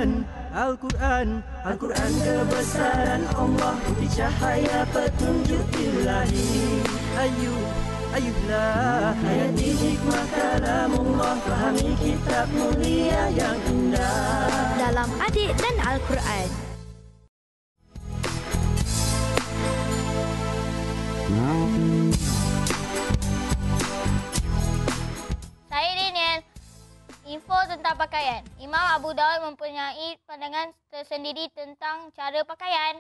Al-Quran, Al-Quran, Al-Quran kebesaran Allah, putih cahaya petunjuk ilahi. Ayuhlah hayati hikmah kalamullah, fahami kitab mulia yang indah dalam Adik dan Al-Quran. Saya Daniel. Info tentang pakaian. Imam Abu Daud mempunyai pandangan tersendiri tentang cara pakaian.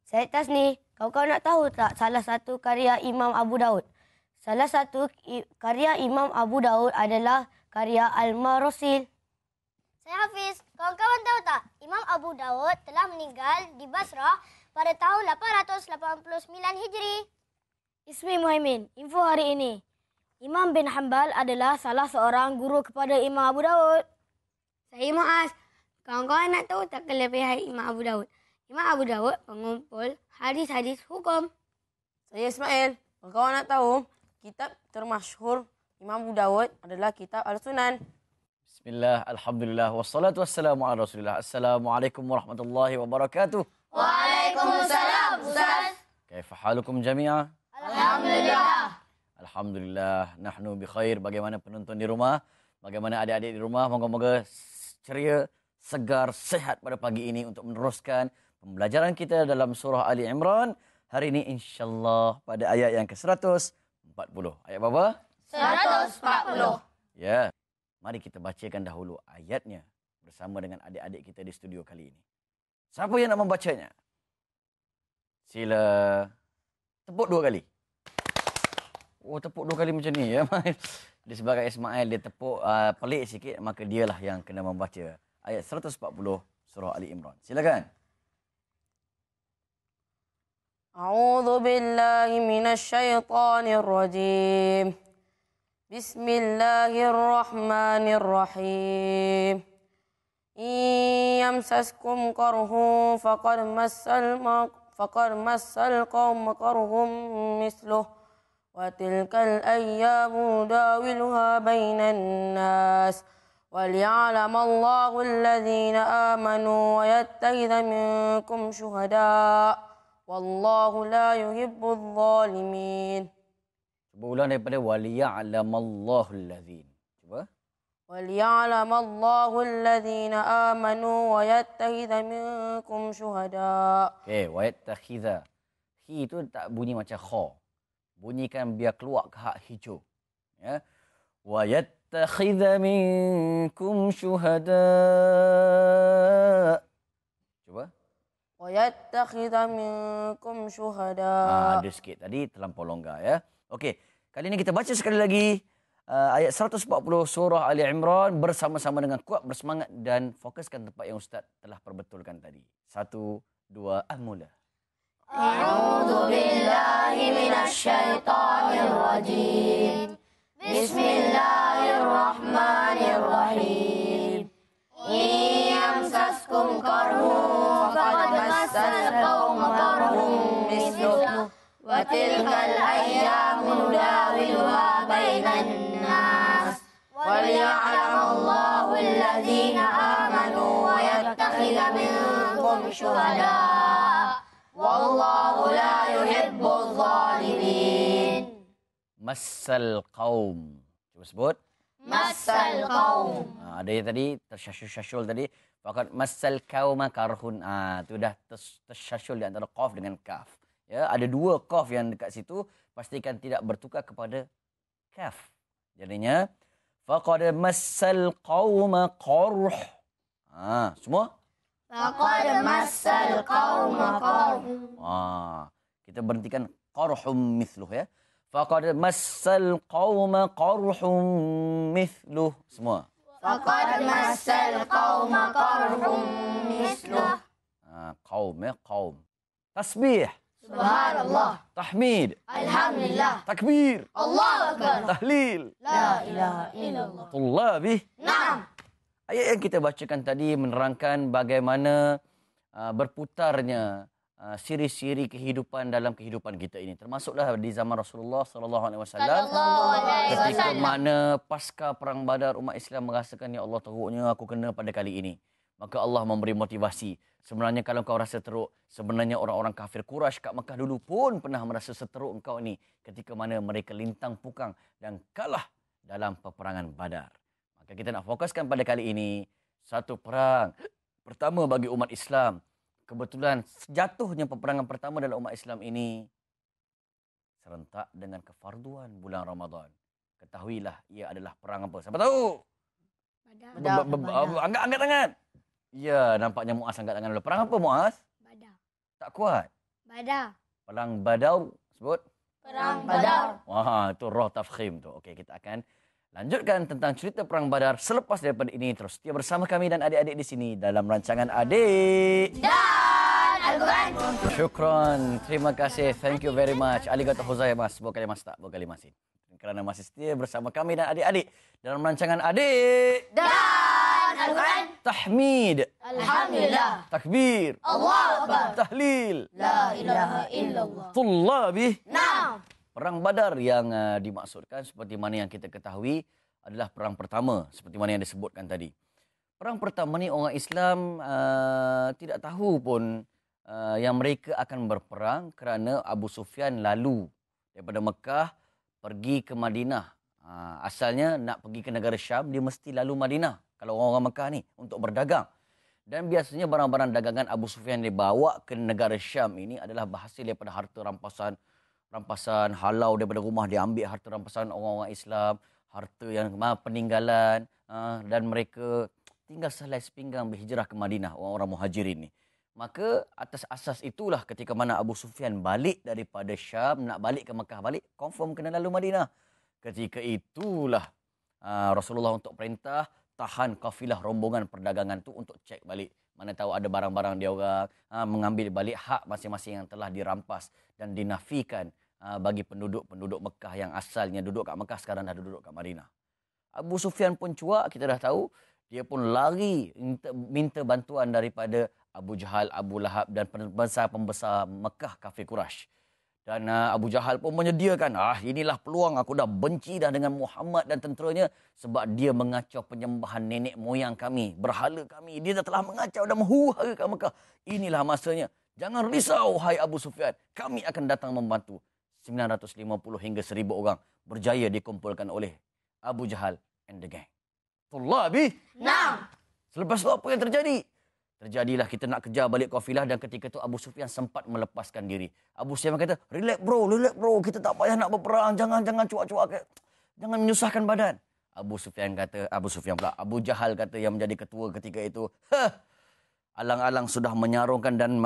Saya Tasni. Kau nak tahu tak salah satu karya Imam Abu Daud? Salah satu karya Imam Abu Daud adalah karya Al-Marasil. Saya Hafiz. Kawan-kawan tahu tak, Imam Abu Daud telah meninggal di Basrah pada tahun 889 Hijri. Ismi Muhaimin. Info hari ini. Imam bin Hanbal adalah salah seorang guru kepada Imam Abu Daud. Saya Muaz. Kawan-kawan nak tahu tak kelebihan Imam Abu Daud? Imam Abu Daud pengumpul hadis-hadis hukum. Saya Ismail. Kawan-kawan nak tahu, kitab termasyhur Imam Abu Daud adalah kitab Al-Sunan. Bismillah, alhamdulillah, wassalatu wassalamu ala rasulillah. Assalamualaikum warahmatullahi wabarakatuh. Waalaikumsalam, Ustaz. Kaifa halukum jami'a? Alhamdulillah. Alhamdulillah, nahnu bi khair. Bagaimana penonton di rumah? Bagaimana adik-adik di rumah? Moga-moga ceria, segar, sehat pada pagi ini untuk meneruskan pembelajaran kita dalam surah Ali Imran. Hari ini insyaAllah pada ayat yang ke-140. Ayat berapa? 140. Ya, mari kita bacakan dahulu ayatnya bersama dengan adik-adik kita di studio kali ini. Siapa yang nak membacanya? Sila tepuk 2 kali. Oh, tepuk 2 kali macam ni ya. Dia sebagai Ismail, dia tepuk pelik sikit, maka dialah yang kena membaca ayat 140 surah Ali Imran. Silakan. A'udzu billahi minasy syaithanir rajim. Bismillahirrahmanirrahim. Yamsaskum qarhun faqad massal qaum qarhum misluh. وَتِلْكَ الْأَيَّامُ نُدَاوِلُهَا بَيْنَ النَّاسِ وَلِيَعْلَمَ اللَّهُ الَّذِينَ آمَنُوا وَيَتَّخِذَ مِنكُمْ شُهَدَاءَ وَاللَّهُ لَا يُحِبُّ الظَّالِمِينَ. Cuba ulang daripada وَلِيَعْلَمَ اللَّهُ الَّذِينَ. Cuba. وَلِيَعْلَمَ اللَّهُ الَّذِينَ آمَنُوا وَيَتَّخِذَ مِنكُمْ شُهَدَاءَ. Okey, وَيَتَّخِذَ. Hi itu tak bunyi macam kha. Bunyikan biar keluar ke hak hijau. Ya. Wa yattakhidha minkum syuhada. Cuba. Wa yattakhidha minkum syuhada. Ada sikit tadi terlampau longgar ya. Okey, kali ini kita baca sekali lagi ayat 140 surah Ali Imran bersama-sama dengan kuat bersemangat dan fokuskan tempat yang ustaz telah perbetulkan tadi. 1 2 mula. A'udzu billahi minasy syaithanir rajim. Bismillahirrahmanirrahim. Yamsaskum qarhun faqad massal qauma qarhun misluh. Wa tilkal ayyamu nudawiluha bainan nas. Waliya'lamallahu alladhina amanu wa yattakhidha minkum syuhada. Wallahu la yuhibbul zalimin. Massal qaum. Cuba sebut. Massal qaum. Ada yang tadi tersyasyul tadi. Faqad massal qauma karhun. Itu dah tersyasyul di antara qaf dengan kaf. Ya, ada 2 qaf yang dekat situ, pastikan tidak bertukar kepada kaf. Jadinya faqad massal qauma qarh. Semua? Faqad massal qauma qarhun. Kita berhentikan qarhum mithluh ya. Faqad massal qauma qarhum mithluh. Semua. Faqad massal qauma qarhum mithluh. Qaum ya, qaum. Tasbih. Subhanallah. Tahmid. Alhamdulillah. Takbir. Allahu akbar. Tahlil. La ilaha illallah. Tullabi. Naam. Ayat yang kita bacakan tadi menerangkan bagaimana berputarnya siri-siri kehidupan dalam kehidupan kita ini. Termasuklah di zaman Rasulullah sallallahu alaihi wasallam. Ketika mana pasca perang Badar umat Islam merasakan, ya Allah, teruknya aku kena pada kali ini. Maka Allah memberi motivasi. Sebenarnya kalau kau rasa teruk, sebenarnya orang-orang kafir Quraisy kat Mekah dulu pun pernah merasa seteruk engkau ni ketika mana mereka lintang pukang dan kalah dalam peperangan Badar. Maka kita nak fokuskan pada kali ini satu perang pertama bagi umat Islam. Kebetulan jatuhnya peperangan pertama dalam umat Islam ini serentak dengan kefarduan bulan Ramadan. Ketahuilah ia adalah perang apa? Siapa tahu? Angkat tangan. Ya, nampaknya Muaz angkat tangan dulu. Perang apa Muaz? Badar. Tak kuat. Badar. Perang Badar sebut? Perang Badar. Wah, itu roh tafkhim tu. Okey, kita akan lanjutkan tentang cerita perang Badar selepas daripada ini. Terus setia bersama kami dan adik-adik di sini dalam rancangan Adik Dan Al-Quran. Syukran. Terima kasih. Thank you very much. Arigatou gozaimasu. Bukan mas tak, bukan masih. Kerana masih setia bersama kami dan adik-adik dalam rancangan Adik Dan Al-Quran. Tahmid. Alhamdulillah. Takbir. Allahu Akbar. Tahlil. La ilaha illallah. Tullabi. Naam. Perang Badar yang dimaksudkan seperti mana yang kita ketahui adalah perang pertama seperti mana yang disebutkan tadi. Perang pertama ni orang Islam tidak tahu pun yang mereka akan berperang kerana Abu Sufyan lalu daripada Mekah pergi ke Madinah. Asalnya nak pergi ke negara Syam, dia mesti lalu Madinah kalau orang-orang Mekah ni untuk berdagang. Dan biasanya barang-barang dagangan Abu Sufyan dibawa ke negara Syam ini adalah berhasil daripada harta rampasan halau daripada rumah, dia ambil harta rampasan orang-orang Islam, harta yang peninggalan, dan mereka tinggal selai sepinggang berhijrah ke Madinah, orang-orang muhajirin ni. Maka atas asas itulah ketika mana Abu Sufyan balik daripada Syam, nak balik ke Mekah balik, confirm kena lalu Madinah. Ketika itulah Rasulullah untuk perintah tahan kafilah rombongan perdagangan tu untuk cek balik. Mana tahu ada barang-barang dia orang, mengambil balik hak masing-masing yang telah dirampas dan dinafikan bagi penduduk-penduduk Mekah yang asalnya duduk kat Mekah sekarang dah duduk kat Madinah. Abu Sufyan pun cuak, kita dah tahu. Dia pun lari minta bantuan daripada Abu Jahal, Abu Lahab dan pembesar-pembesar Mekah kafir Quraisy. Dan Abu Jahal pun menyediakan, inilah peluang, aku dah benci dah dengan Muhammad dan tenteranya sebab dia mengacau penyembahan nenek moyang kami, berhala kami. Dia telah mengacau dan menghuru-harakan Mekah. Inilah masanya. Jangan risau, hai Abu Sufyan. Kami akan datang membantu. 950 hingga 1,000 orang berjaya dikumpulkan oleh Abu Jahal and the gang. Tullabi. Naam. Selepas itu apa yang terjadi? Terjadilah kita nak kejar balik kafilah dan ketika itu Abu Sufyan sempat melepaskan diri. Abu Sufyan kata, relax bro, kita tak payah nak berperang, jangan cuak-cuak, jangan menyusahkan badan. Abu Jahal kata yang menjadi ketua ketika itu, alang-alang sudah menyarungkan dan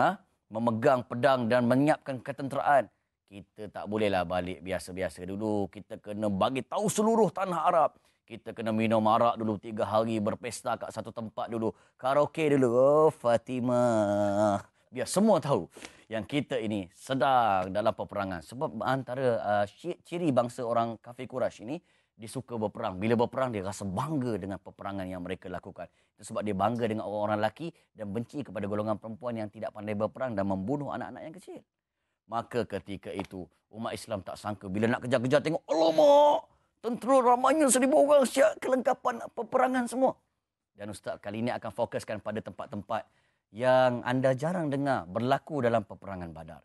memegang pedang dan menyiapkan ketenteraan. Kita tak bolehlah balik biasa-biasa dulu. Kita kena bagi tahu seluruh tanah Arab. Kita kena minum arak dulu 3 hari, berpesta kat satu tempat dulu. Karaoke dulu. Oh, Fatimah. Biar semua tahu yang kita ini sedang dalam peperangan. Sebab antara ciri bangsa orang kafir Quraisy ini, dia suka berperang. Bila berperang, dia rasa bangga dengan peperangan yang mereka lakukan. Itu sebab dia bangga dengan orang-orang lelaki dan benci kepada golongan perempuan yang tidak pandai berperang dan membunuh anak-anak yang kecil. Maka ketika itu, umat Islam tak sangka. Bila nak kejar-kejar, tengok, alamak! Tentera ramainya 1,000 orang, siap kelengkapan peperangan semua. Dan Ustaz kali ini akan fokuskan pada tempat-tempat yang anda jarang dengar berlaku dalam peperangan Badar.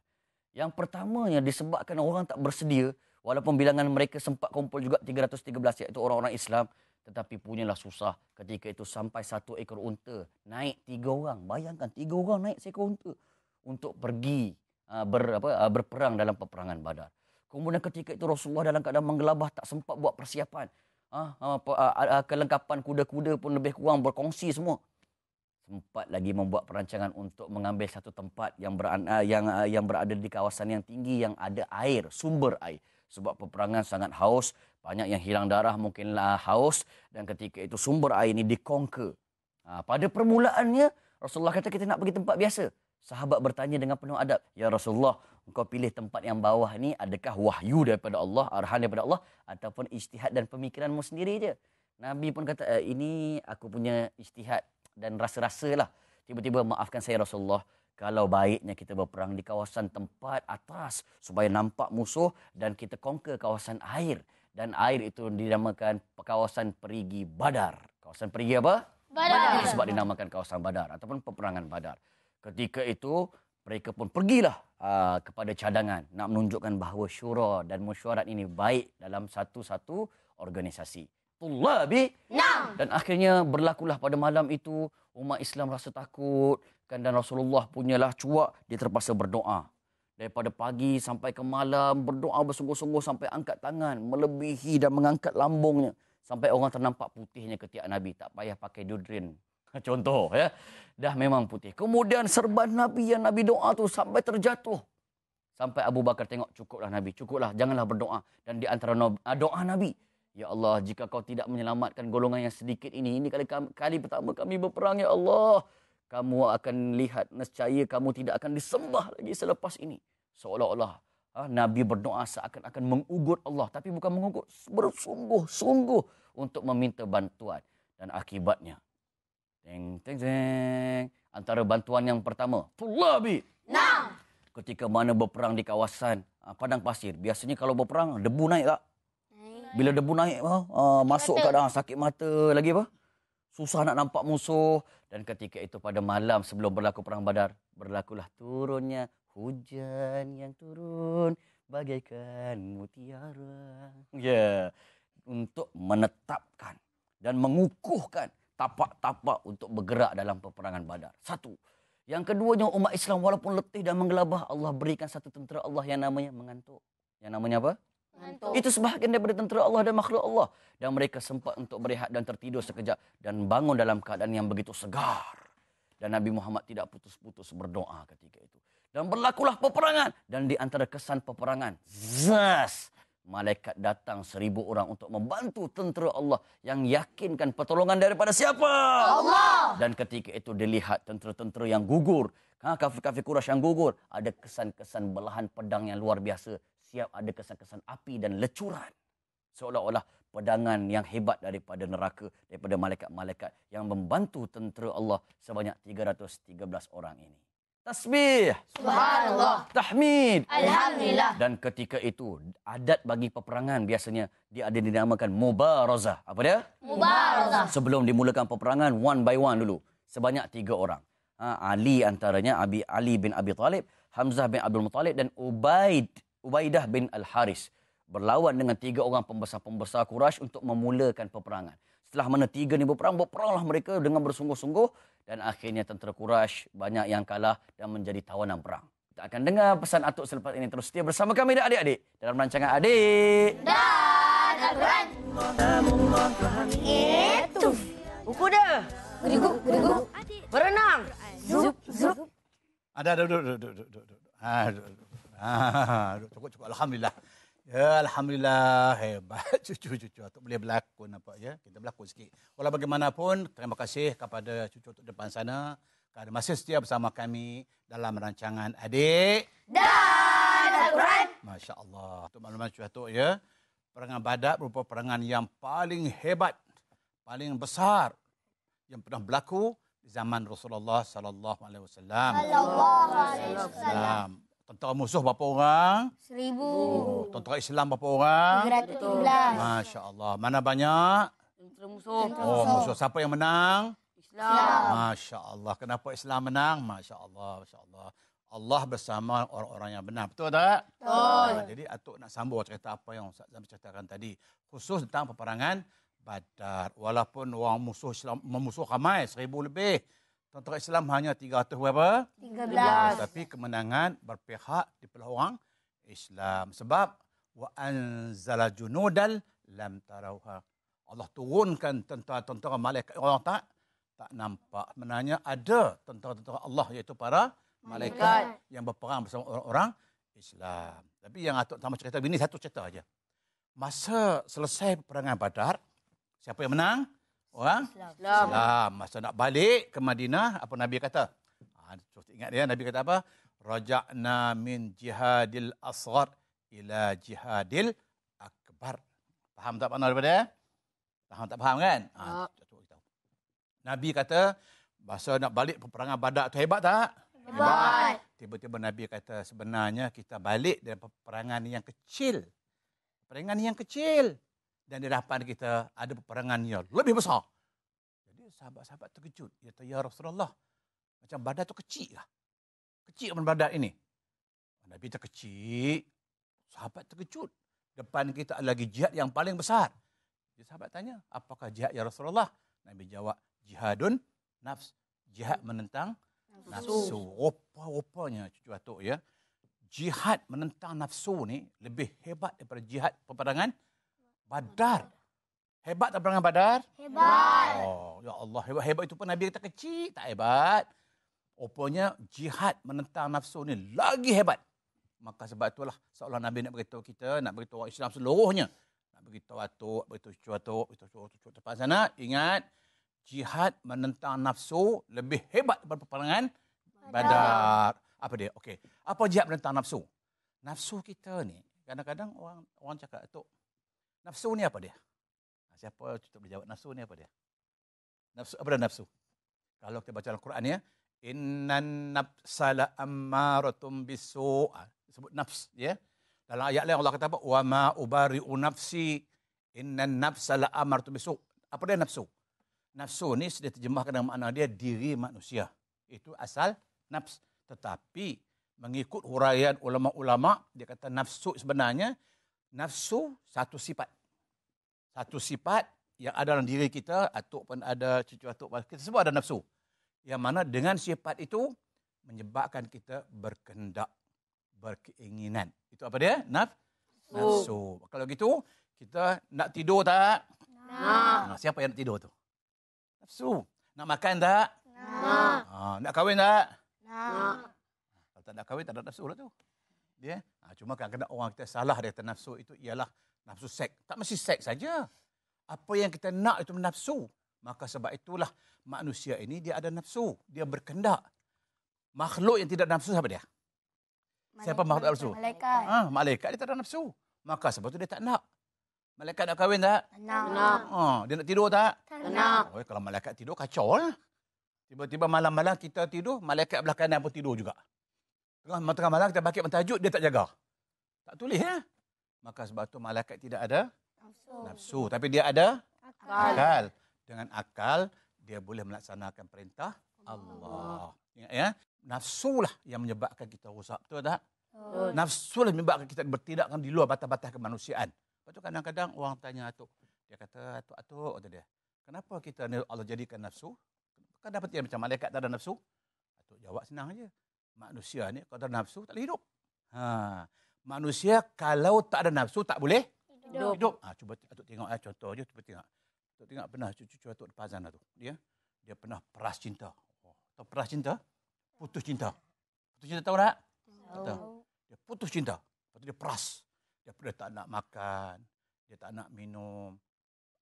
Yang pertamanya disebabkan orang tak bersedia, walaupun bilangan mereka sempat kumpul juga 313, iaitu orang-orang Islam, tetapi punyalah susah ketika itu sampai 1 ekor unta naik 3 orang. Bayangkan 3 orang naik seekor unta untuk pergi berperang dalam peperangan Badar. Kemudian ketika itu Rasulullah dalam keadaan menggelabah, tak sempat buat persiapan. Kelengkapan kuda-kuda pun lebih kurang berkongsi semua. Sempat lagi membuat perancangan untuk mengambil satu tempat yang berada di kawasan yang tinggi yang ada air, sumber air. Sebab peperangan sangat haus, banyak yang hilang darah, mungkinlah haus. Dan ketika itu sumber air ini dikonquer. Pada permulaannya Rasulullah kata kita nak pergi tempat biasa. Sahabat bertanya dengan penuh adab, "Ya Rasulullah, engkau pilih tempat yang bawah ni, adakah wahyu daripada Allah, arahan daripada Allah, ataupun ijtihad dan pemikiranmu sendiri je?" Nabi pun kata, "Ini aku punya ijtihad dan rasa-rasalah." Tiba-tiba, "Maafkan saya Rasulullah, kalau baiknya kita berperang di kawasan tempat atas supaya nampak musuh dan kita conquer kawasan air." Dan air itu dinamakan kawasan perigi Badar. Kawasan perigi apa? Badar. Itu sebab dinamakan kawasan Badar ataupun peperangan Badar. Ketika itu mereka pun pergilah kepada cadangan nak menunjukkan bahawa syura dan mesyuarat ini baik dalam satu-satu organisasi. Tullabi. Dan akhirnya berlakulah pada malam itu umat Islam rasa takut kan, dan Rasulullah punyalah cuak, dia terpaksa berdoa. Daripada pagi sampai ke malam berdoa bersungguh-sungguh sampai angkat tangan melebihi dan mengangkat lambungnya sampai orang ternampak putihnya ketiak Nabi, tak payah pakai deodorant. Contoh ya. Dah memang putih. Kemudian serban Nabi yang Nabi doa tu sampai terjatuh. Sampai Abu Bakar tengok, cukuplah Nabi, cukuplah, janganlah berdoa. Dan di antara doa Nabi, ya Allah, jika kau tidak menyelamatkan golongan yang sedikit ini kali pertama kami berperang, ya Allah, kamu akan lihat nescaya kamu tidak akan disembah lagi selepas ini. Seolah-olah Nabi berdoa seakan-akan mengugut Allah, tapi bukan mengugut, bersungguh-sungguh untuk meminta bantuan. Dan akibatnya, antara bantuan yang pertama, Tullabi. Ketika mana berperang di kawasan padang pasir, biasanya kalau berperang debu naik tak? Bila debu naik, masuk kat dalam sakit mata, lagi apa? Susah nak nampak musuh. Dan ketika itu pada malam sebelum berlaku perang Badar, berlakulah turunnya hujan yang turun bagaikan mutiara. Ya, untuk menetapkan dan mengukuhkan tapak-tapak untuk bergerak dalam peperangan Badar. Satu. Yang keduanya, umat Islam walaupun letih dan menggelabah, Allah berikan satu tentera Allah yang namanya mengantuk. Yang namanya apa? Mengantuk. Itu sebahagian daripada tentera Allah dan makhluk Allah. Dan mereka sempat untuk berehat dan tertidur sekejap dan bangun dalam keadaan yang begitu segar. Dan Nabi Muhammad tidak putus-putus berdoa ketika itu. Dan berlakulah peperangan. Dan di antara kesan peperangan, zas, malaikat datang 1000 orang untuk membantu tentera Allah yang yakinkan pertolongan daripada siapa? Allah. Dan ketika itu dilihat tentera-tentera yang gugur, kafir-kafir Quraisy yang gugur, ada kesan-kesan belahan pedang yang luar biasa, siap ada kesan-kesan api dan lecuran. Seolah-olah pedangan yang hebat daripada neraka, daripada malaikat-malaikat yang membantu tentera Allah sebanyak 313 orang ini. Tasbih, subhanallah, tahmid, alhamdulillah. Dan ketika itu adat bagi peperangan biasanya dia ada dinamakan mubarazah. Apa dia? Mubarazah. Sebelum dimulakan peperangan, one by one dulu, sebanyak 3 orang. Ali antaranya, Ali bin Abi Talib, Hamzah bin Abdul Muttalib dan Ubaidah bin Al-Haris berlawan dengan 3 orang pembesar-pembesar Quraisy untuk memulakan peperangan. Setelah mana 3 ni berperanglah mereka dengan bersungguh-sungguh. Dan akhirnya tentera Quraisy banyak yang kalah dan menjadi tawanan perang. Kita akan dengar pesan Atuk selepas ini. Terus setia bersama kami dan adik-adik dalam rancangan Adik Dan Al-Quran. Itu. Buku dah. Gerigu. Berenang. Zup. Ada. Cukup. Alhamdulillah. Ya, Alhamdulillah, hebat cucu-cucu. Atuk boleh berlakon nampak ya. Kita berlakon sikit. Walau bagaimanapun, terima kasih kepada cucu Atuk depan sana kerana masih setia bersama kami dalam rancangan Adik Dan Al-Quran. Masya Allah. Untuk makluman cucu Atuk ya, perangan Badar merupakan perangan yang paling hebat, paling besar yang pernah berlaku di zaman Rasulullah sallallahu alaihi wasallam. Tentera musuh berapa orang? 1000. Oh, tentera Islam berapa orang? 317. Masya Allah. Mana banyak? Tentera musuh. Oh, musuh. Siapa yang menang? Islam. Masya Allah. Kenapa Islam menang? Masya Allah. Masya Allah. Allah bersama orang-orang yang benar. Betul tak? Betul. Jadi Atuk nak sambung cerita apa yang Ustaz Zam ceritakan tadi. Khusus tentang peperangan Badar. Walaupun orang musuh Islam memusuh ramai, 1000 lebih. Tentera Islam hanya 300 berapa? 13. Tapi kemenangan berpihak di belah orang Islam. Sebab wa anzala junudal lam tarauha. Allah turunkan tentera-tentera malaikat. Orang tak nampak. Sebenarnya ada tentera-tentera Allah iaitu para malaikat yang berperang bersama orang-orang Islam. Tapi yang Atuk sama cerita bini satu cerita aja. Masa selesai peperangan Badar, siapa yang menang? Orang Islam. Masa nak balik ke Madinah, apa Nabi kata? Ingat dia, Nabi kata apa? Raja'na min jihadil asghar ila jihadil akbar. Faham tak makna daripada? Tak faham kan? Nabi kata, masa nak balik peperangan Badar tu hebat tak? Hebat. Tiba-tiba Nabi kata, sebenarnya kita balik dari peperangan yang kecil. Peperangan yang kecil. Dan di hadapan kita ada peperangan yang lebih besar. Jadi sahabat-sahabat terkejut. Dia kata, ya Rasulullah, macam badar tu kecil lah. Kecil pun badar ini. Nabi terkecil, sahabat terkejut. Depan kita ada lagi jihad yang paling besar. Jadi sahabat tanya, apakah jihad ya Rasulullah? Nabi jawab, jihadun nafs. Jihad menentang nafsu. Rupa-rupanya cucu atuk ya. Jihad menentang nafsu ni lebih hebat daripada jihad peperangan Badar. Hebat tak peperangan Badar? Hebat. Oh, ya Allah, hebat-hebat itu pun Nabi kata kecil, tak hebat. Rupanya jihad menentang nafsu ni lagi hebat. Maka sebab itulah seolah Nabi nak beritahu kita, nak beritahu orang Islam seluruhnya. Nak beritahu atuk, beritahu cucu atuk, beritahu cucu depan sana. Ingat, jihad menentang nafsu lebih hebat daripada peperangan Badar. Apa dia? Okey. Apa jihad menentang nafsu? Nafsu kita ni, kadang-kadang orang cakap, atuk, nafsu ni apa dia? Siapa cucu boleh jawab nafsu ni apa dia? Nafsu, apa dah nafsu? Kalau kita baca Al-Quran ya, innan nafsa la ammaratum bisu'. Sebut nafs ya. Dalam ayat lain Allah kata apa? Wa ma ubari'u nafsi innan nafsa la ammaratum bisu'. Apa dia nafsu? Nafsu ni sudah terjemahkan dengan makna dia diri manusia. Itu asal nafs. Tetapi mengikut huraian ulama-ulama, dia kata nafsu sebenarnya nafsu satu sifat. Satu sifat yang ada dalam diri kita, atuk pun ada, cucu atuk, kita semua ada nafsu. Yang mana dengan sifat itu menyebabkan kita berkehendak, berkeinginan. Itu apa dia? Nafsu. Kalau gitu, kita nak tidur tak? Nak. Siapa yang nak tidur tu? Nafsu. Nak makan tak? Nak kahwin tak? Kalau tak nak kahwin, tak ada nafsu lah tu. Dia. Cuma kadang-kadang orang kita salah dia kata nafsu itu ialah nafsu seks. Tak mesti seks saja. Apa yang kita nak itu nafsu. Maka sebab itulah manusia ini dia ada nafsu. Dia berkehendak. Makhluk yang tidak ada nafsu siapa dia? Siapa makhluk tak nafsu? Malaikat. Malaikat dia tak ada nafsu. Maka sebab itu dia tak nak. Malaikat nak kahwin tak? Nak. Dia nak tidur tak? Nak. Oh, kalau malaikat tidur kacau lah. Tiba-tiba malam-malam kita tidur, malaikat belah kanan pun tidur juga. Tengah malam kita bangkit mentajud, dia tak jaga. Tak tulis ya. Maka sebab itu malaikat tidak ada nafsu. Tapi dia ada akal. Dengan akal, dia boleh melaksanakan perintah Allah. Ingat ya. Nafsu lah yang menyebabkan kita rosak. Betul tak? Nafsu lah menyebabkan kita bertindakkan di luar batas-batas kemanusiaan. Lepas tu kadang-kadang orang tanya atuk. Dia kata, atuk, kata dia. Kenapa kita Allah jadikan nafsu? Kan dapat dia macam malaikat tak ada nafsu? Atuk jawab senang aja. Manusia ni kalau tak ada nafsu tak boleh hidup. Manusia kalau tak ada nafsu tak boleh hidup. Cuba atuk tengok contoh je, cuba tengok. Atuk tengok pernah cucu atuk depan sana tu. Dia pernah peras cinta. Tahu peras cinta? Putus cinta. Putus cinta tahu tak? Tahu. Dia putus cinta. Lepas tu dia peras. Dia tak nak makan, dia tak nak minum.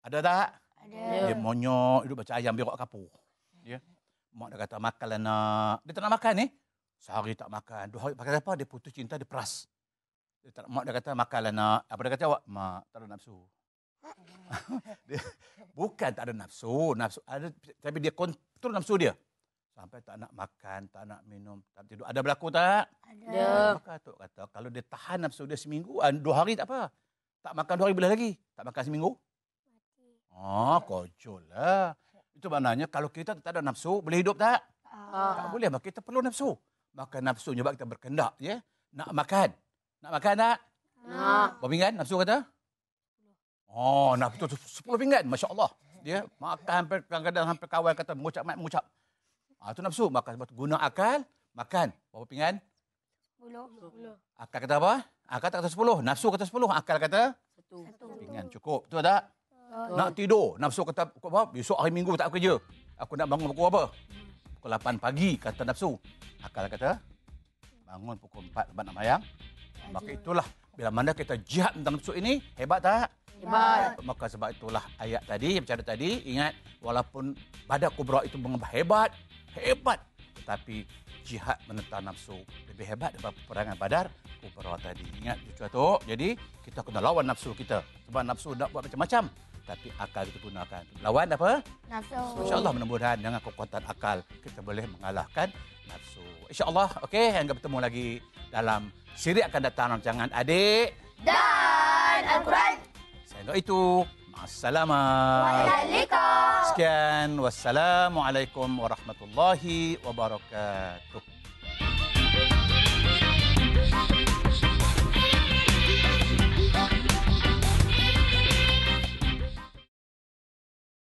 Ada tak? Ada. Dia monyok, hidup macam ayam berak kapur. Mak dia kata makanlah nak. Dia tak nak makan ni. Sehari tak makan, 2 hari pakai apa? Dia putus cinta, dia peras. Mak dia kata makanlah nak. Apa dia kata awak? Mak, tak ada nafsu. Bukan tak ada nafsu, nafsu ada, tapi dia kontrol nafsu dia. Sampai tak nak makan, tak nak minum, tak tidur. Ada berlaku tak? Ada. Maka Atuk kata, kalau dia tahan nafsu dia seminggu, 2 hari tak apa. Tak makan 2 hari boleh lagi. Tak makan seminggu? Kocol lah. Itu maknanya kalau kita tak ada nafsu, boleh hidup tak? Tak boleh. Maka kita perlu nafsu. Maka nafsu menyebabkan kita berkehendak. Ya? Nak makan. Nak makan tak? Nak. Berapa pinggan nafsu kata? Nak betul 10 pinggan. Masya Allah. Dia makan hampir, kadang-kadang hampir kawan kata mengucap. Itu nafsu. Maka guna akal, makan. Berapa pinggan? 10. Akal kata apa? Akal kata 10. Nafsu kata 10. Akal kata 1 pinggan. Cukup. Betul tak? Nak tidur. Nafsu kata, besok hari Minggu tak kerja. Aku nak bangun pukul apa? Pukul 8 pagi, kata nafsu. Akal kata, bangun pukul 4 lepas nak mayang. Maka itulah, bila mana kita jihad tentang nafsu ini, hebat tak? Hebat. Maka sebab itulah ayat tadi, bercakap tadi, ingat, walaupun Badar Kubra itu hebat, tetapi jihad menentang nafsu lebih hebat daripada peperangan Badar Kubra tadi. Ingat, cucu. Jadi, kita kena lawan nafsu kita. Sebab nafsu nak buat macam-macam. Tapi akal kita gunakan. Lawan apa? Nafsu. InsyaAllah mudah-mudahan dengan kekuatan akal kita boleh mengalahkan nafsu. InsyaAllah. Okey, hingga bertemu lagi dalam siri akan datang rancangan Adik Dan Al-Quran. Sehingga itu, ma'assalamah. Waalaikumsalam. sekian. Wassalamualaikum warahmatullahi wabarakatuh.